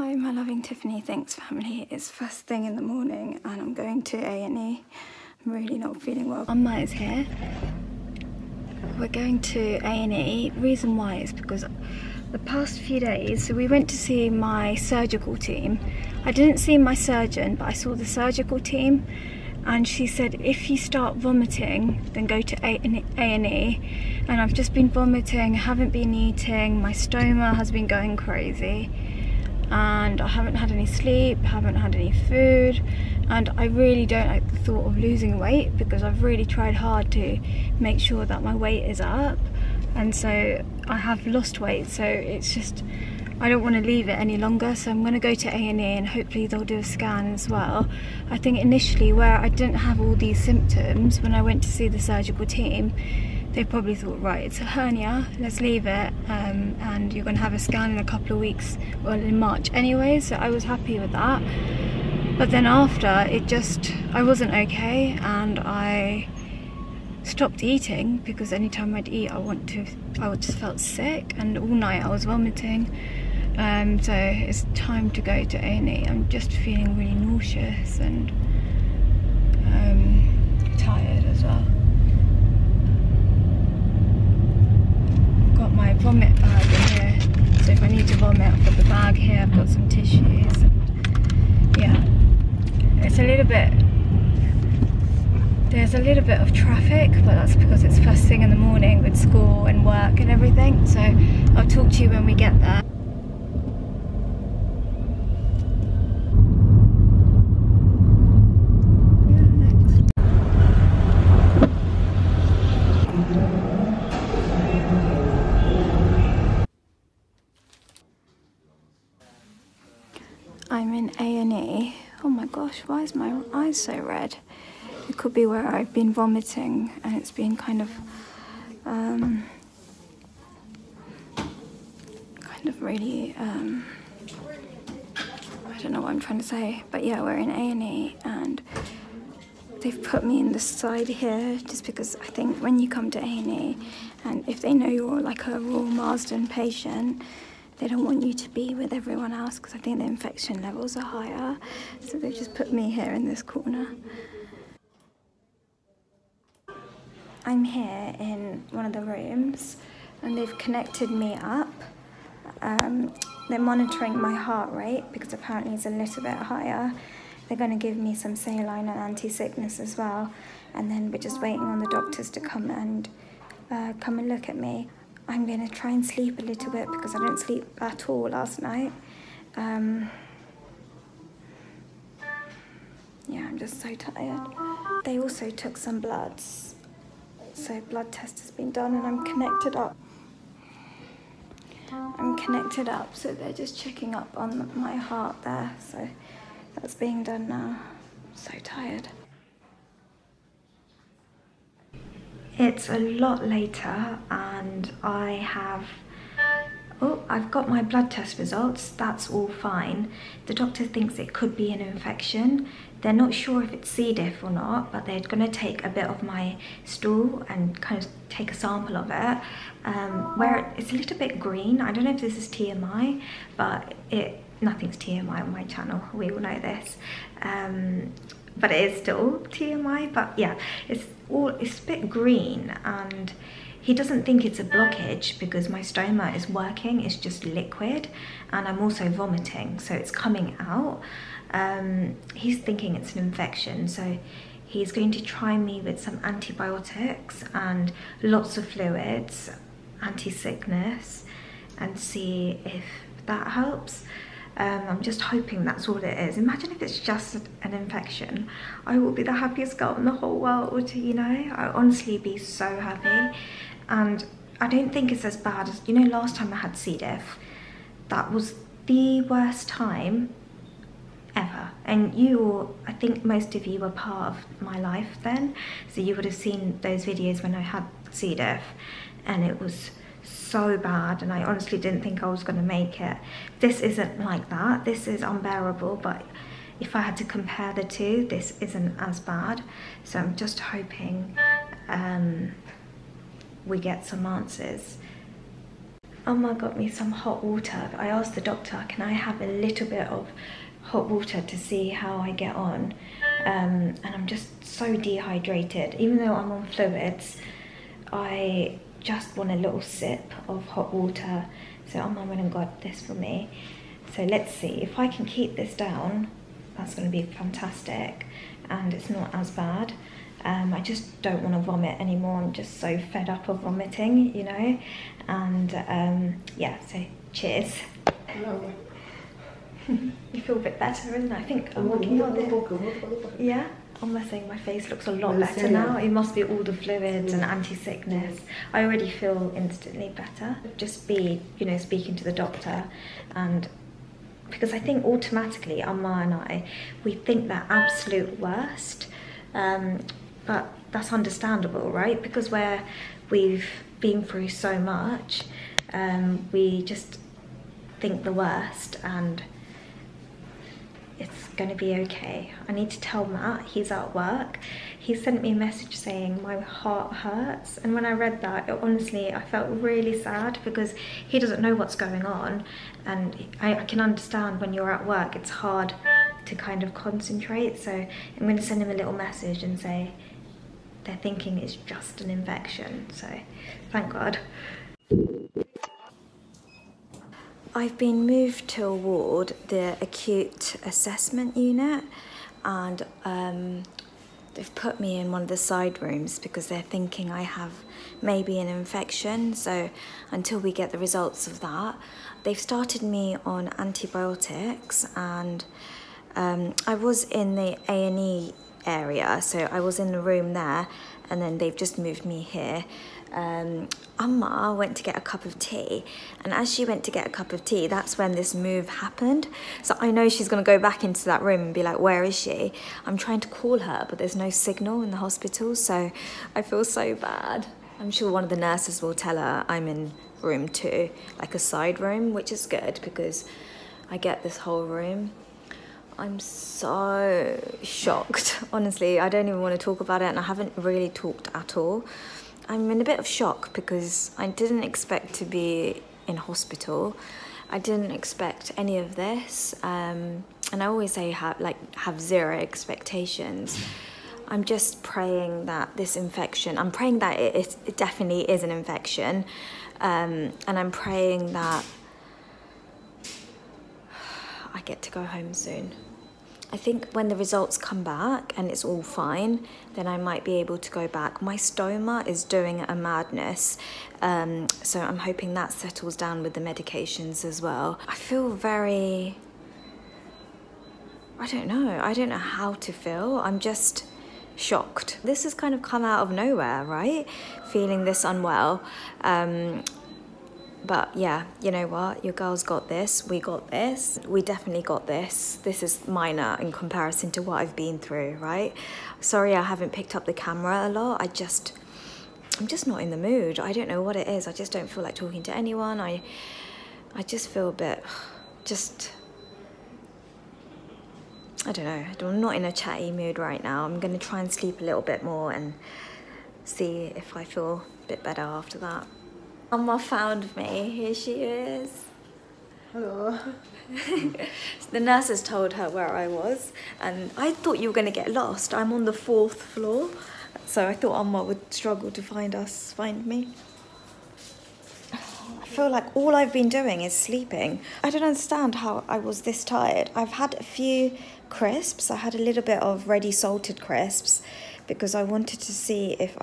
Hi, my loving Tiffany Thinks family. It's first thing in the morning and I'm going to A&E. I'm really not feeling well. Amma is here. We're going to A&E. Reason why is because the past few days, so we went to see my surgical team. I didn't see my surgeon, but I saw the surgical team, and she said if you start vomiting then go to A&E. And I've just been vomiting, haven't been eating, my stoma has been going crazy, and I haven't had any sleep, haven't had any food, and I really don't like the thought of losing weight because I've really tried hard to make sure that my weight is up, and so I have lost weight, so it's just I don't want to leave it any longer, so I'm going to go to A&E and hopefully they'll do a scan as well. I think initially, where I didn't have all these symptoms when I went to see the surgical team, they probably thought, right, it's a hernia, let's leave it, and you're going to have a scan in a couple of weeks, well, in March anyway, so I was happy with that. But then after, I wasn't okay, and I stopped eating because anytime I'd eat, I just felt sick, and all night I was vomiting. So it's time to go to A&E. I'm just feeling really nauseous and tired as well. Got my vomit bag in here, so if I need to vomit, I've got the bag here, I've got some tissues, and yeah, it's a little bit, there's a little bit of traffic, but that's because it's first thing in the morning with school and work and everything, so I'll talk to you when we get there. I'm in A&E. Oh my gosh, why is my eyes so red? It could be where I've been vomiting and it's been kind of really, I don't know what I'm trying to say, but yeah, we're in A&E and they've put me in the side here just because I think when you come to A&E and if they know you're like a Royal Marsden patient, they don't want you to be with everyone else because I think the infection levels are higher, so they just put me here in this corner. I'm here in one of the rooms and they've connected me up. They're monitoring my heart rate because apparently it's a little bit higher. They're going to give me some saline and anti-sickness as well, and then we're just waiting on the doctors to come and look at me. I'm going to try and sleep a little bit because I didn't sleep at all last night. Yeah, I'm just so tired. They also took some bloods, so blood test has been done and I'm connected up. So they're just checking up on my heart there, so that's being done now. I'm so tired. It's a lot later and I've got my blood test results, that's all fine. The doctor thinks it could be an infection. They're not sure if it's C. diff or not, but they're going to take a bit of my stool and kind of take a sample of it, where it's a little bit green. I don't know if this is TMI, but nothing's TMI on my channel, we all know this. But it is still TMI, but yeah, it's a bit green, and he doesn't think it's a blockage because my stoma is working, it's just liquid, and I'm also vomiting, so it's coming out. He's thinking it's an infection, so he's going to try me with some antibiotics and lots of fluids, anti-sickness, and see if that helps. I'm just hoping that's all it is. Imagine if it's just an infection. I will be the happiest girl in the whole world, you know? I'll honestly be so happy. And I don't think it's as bad as, you know, last time I had C. diff. That was the worst time ever. And I think most of you were part of my life then. So you would have seen those videos when I had C. diff. And it was so bad, and I honestly didn't think I was going to make it. This isn't like that. This is unbearable, but if I had to compare the two, this isn't as bad. So I'm just hoping we get some answers. Amma got me some hot water. I asked the doctor, can I have a little bit of hot water to see how I get on? And I'm just so dehydrated. Even though I'm on fluids, I just want a little sip of hot water. So Amma went and got this for me. So let's see, if I can keep this down, that's going to be fantastic, and it's not as bad. I just don't want to vomit anymore. I'm just so fed up of vomiting, you know. And yeah, so cheers. No. You feel a bit better, isn't it? I think I'm looking at it. Yeah? I'm saying my face looks a lot better now. It must be all the fluids and anti-sickness. I already feel instantly better. Just be, you know, speaking to the doctor, and because I think automatically Amma and I, we think the absolute worst, but that's understandable, right? Because we've been through so much, we just think the worst, and it's gonna be okay. I need to tell Matt, he's at work. He sent me a message saying my heart hurts, and when I read that, honestly, I felt really sad because he doesn't know what's going on, and I can understand when you're at work, it's hard to kind of concentrate. So I'm gonna send him a little message and say they're thinking it's just an infection, so thank God. I've been moved to a ward, the acute assessment unit, and they've put me in one of the side rooms because they're thinking I have maybe an infection. So until we get the results of that, they've started me on antibiotics, and I was in the A&E area, so I was in the room there, and then they've just moved me here. Amma went to get a cup of tea, and as she went to get a cup of tea, that's when this move happened. So I know she's going to go back into that room and be like, where is she? I'm trying to call her, but there's no signal in the hospital, so I feel so bad. I'm sure one of the nurses will tell her I'm in room 2, like a side room, which is good because I get this whole room. I'm so shocked, honestly. I don't even want to talk about it, and I haven't really talked at all. I'm in a bit of shock because I didn't expect to be in hospital. I didn't expect any of this, and I always say have zero expectations. I'm just praying that this infection, I'm praying that it definitely is an infection, and I'm praying that I get to go home soon. I think when the results come back and it's all fine, then I might be able to go back. My stoma is doing a madness, so I'm hoping that settles down with the medications as well. I feel very, I don't know how to feel. I'm just shocked. This has kind of come out of nowhere, right? Feeling this unwell. But yeah, you know what? Your girls got this. We got this. We definitely got this. This is minor in comparison to what I've been through, right? Sorry I haven't picked up the camera a lot. I'm just not in the mood. I don't know what it is. I just don't feel like talking to anyone. I just feel a bit, I don't know. I'm not in a chatty mood right now. I'm going to try and sleep a little bit more and see if I feel a bit better after that. Amma found me. Here she is. Hello. The nurses told her where I was, and I thought you were going to get lost. I'm on the 4th floor, so I thought Amma would struggle to find me. I feel like all I've been doing is sleeping. I don't understand how I was this tired. I've had a few crisps. I had a little bit of ready salted crisps because I wanted to see if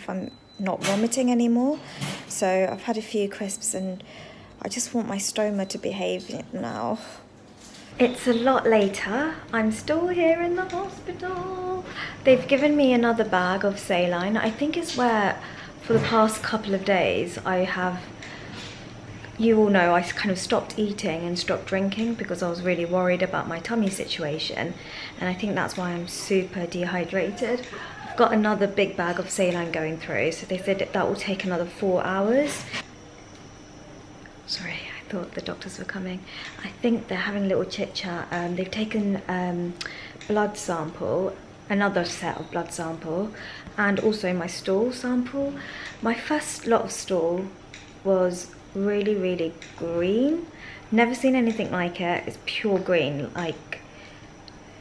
I'm not vomiting anymore. So I've had a few crisps, and I just want my stoma to behave now. It's a lot later. I'm still here in the hospital. They've given me another bag of saline. I think it's where for the past couple of days I have, you all know, I kind of stopped eating and stopped drinking because I was really worried about my tummy situation, and I think that's why I'm super dehydrated. I've got another big bag of saline going through, so they said that will take another 4 hours. Sorry, I thought the doctors were coming. I think they're having a little chit chat. They've taken blood sample, another set of blood sample, and also my stool sample. My first lot of stool was really, really green. Never seen anything like it. It's pure green, like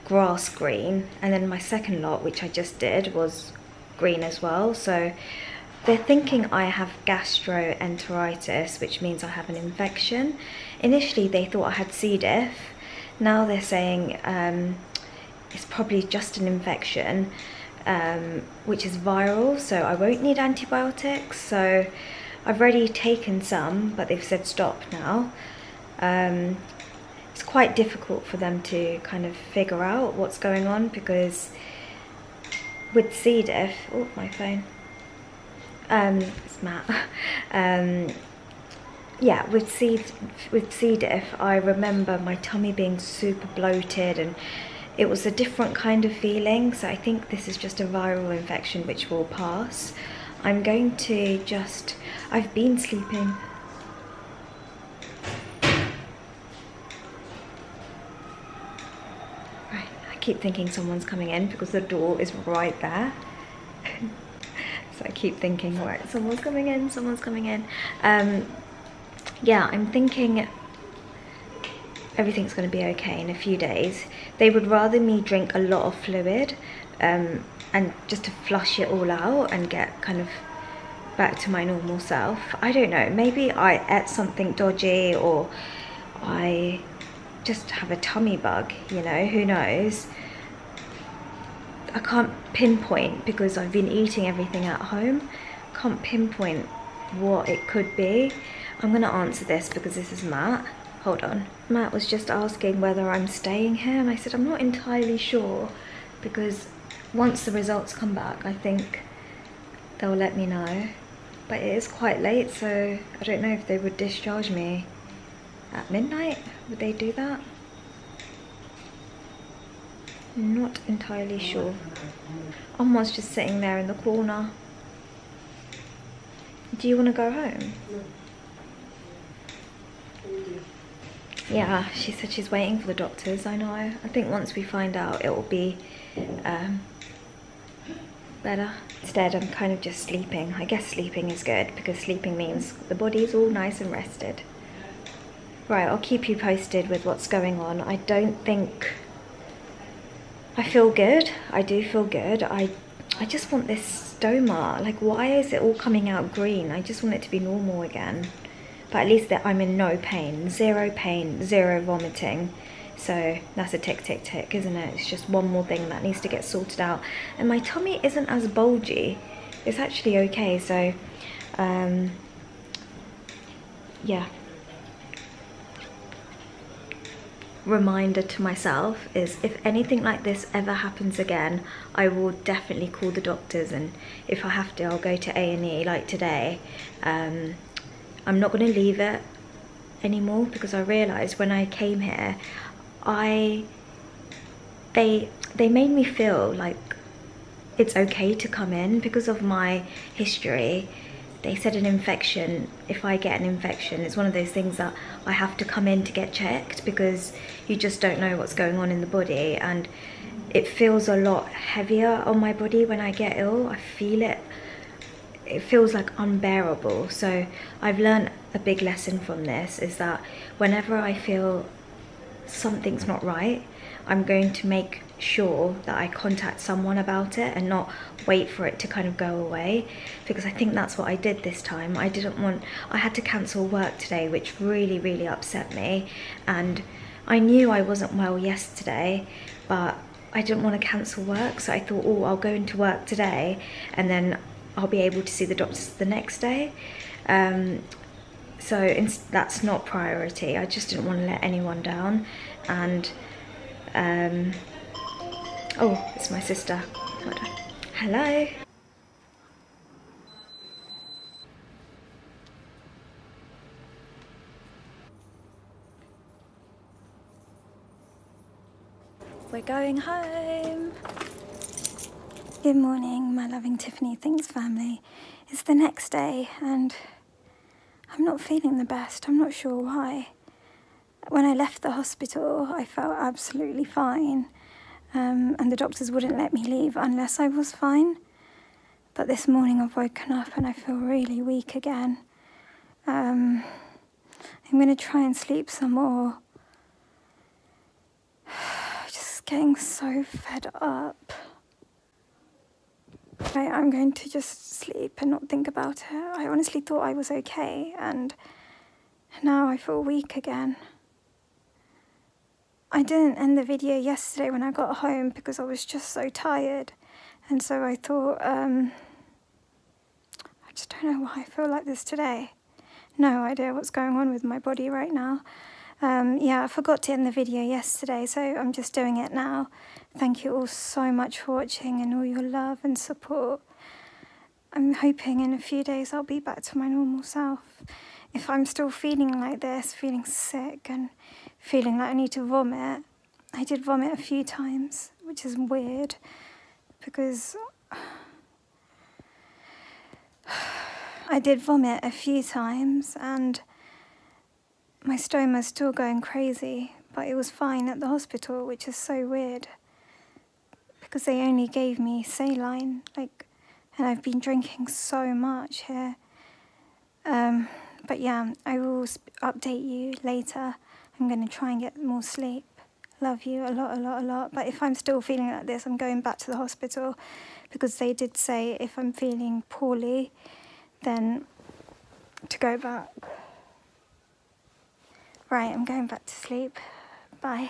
grass green. And then my second lot, which I just did, was green as well. So they're thinking I have gastroenteritis, which means I have an infection. Initially they thought I had C. diff. Now they're saying it's probably just an infection, which is viral, so I won't need antibiotics. So I've already taken some, but they've said stop now. It's quite difficult for them to kind of figure out what's going on, because with C. diff, oh, my phone, it's Matt. Yeah, with C. diff, I remember my tummy being super bloated, and it was a different kind of feeling. So I think this is just a viral infection which will pass. I'm going to just, I've been sleeping. Right, I keep thinking someone's coming in because the door is right there. So I keep thinking, right, someone's coming in, someone's coming in. Yeah, I'm thinking everything's going to be okay in a few days. They would rather me drink a lot of fluid and just to flush it all out and get kind of back to my normal self. I don't know, maybe I ate something dodgy, or I just have a tummy bug, you know, who knows. I can't pinpoint because I've been eating everything at home. Can't pinpoint what it could be. I'm gonna answer this because this is Matt. Hold on. Matt was just asking whether I'm staying here, and I said I'm not entirely sure, because once the results come back, I think they'll let me know. But it is quite late, so I don't know if they would discharge me at midnight. Would they do that? Not entirely sure. Someone's just sitting there in the corner. Do you want to go home? Yeah, she said she's waiting for the doctors. I know. I think once we find out, it will be better. Instead, I'm kind of just sleeping. I guess sleeping is good, because sleeping means the body's all nice and rested. Right, I'll keep you posted with what's going on. I don't think... I feel good. I do feel good. I just want this stoma. Like, why is it all coming out green? I just want it to be normal again. But at least that I'm in no pain, zero vomiting. So that's a tick, tick, tick, isn't it? It's just one more thing that needs to get sorted out. And my tummy isn't as bulgy. It's actually okay. So, yeah. Reminder to myself is, if anything like this ever happens again, I will definitely call the doctors, and if I have to, I'll go to A&E like today. I'm not going to leave it anymore, because I realised when I came here, they made me feel like it's okay to come in because of my history. They said an infection, if I get an infection, it's one of those things that I have to come in to get checked, because you just don't know what's going on in the body, and it feels a lot heavier on my body when I get ill. I feel it. It feels like unbearable. So I've learned a big lesson from this, is that whenever I feel something's not right, I'm going to make sure that I contact someone about it and not wait for it to kind of go away, because I think that's what I did this time. I had to cancel work today, which really, really upset me, and I knew I wasn't well yesterday, but I didn't want to cancel work, so I thought, oh, I'll go into work today and then I'll be able to see the doctors the next day. So that's not priority. I just didn't want to let anyone down. And oh, it's my sister. Hold on. Hello. We're going home. Good morning, my loving Tiffany Thinks family. It's the next day and I'm not feeling the best. I'm not sure why. When I left the hospital, I felt absolutely fine. And the doctors wouldn't let me leave unless I was fine. But this morning I've woken up and I feel really weak again. I'm going to try and sleep some more. Just getting so fed up. I'm going to just sleep and not think about it. I honestly thought I was okay, and now I feel weak again. I didn't end the video yesterday when I got home because I was just so tired, and so I thought, I just don't know why I feel like this today. No idea what's going on with my body right now. Yeah, I forgot to end the video yesterday, so I'm just doing it now. Thank you all so much for watching and all your love and support. I'm hoping in a few days I'll be back to my normal self. If I'm still feeling like this, feeling sick and feeling like I need to vomit, I did vomit a few times, which is weird because I did vomit a few times and my stoma's still going crazy, but it was fine at the hospital, which is so weird because they only gave me saline, and I've been drinking so much here. But yeah, I will update you later. I'm going to try and get more sleep. Love you a lot, a lot, a lot. But if I'm still feeling like this, I'm going back to the hospital because they did say if I'm feeling poorly, then to go back. Right, I'm going back to sleep. Bye.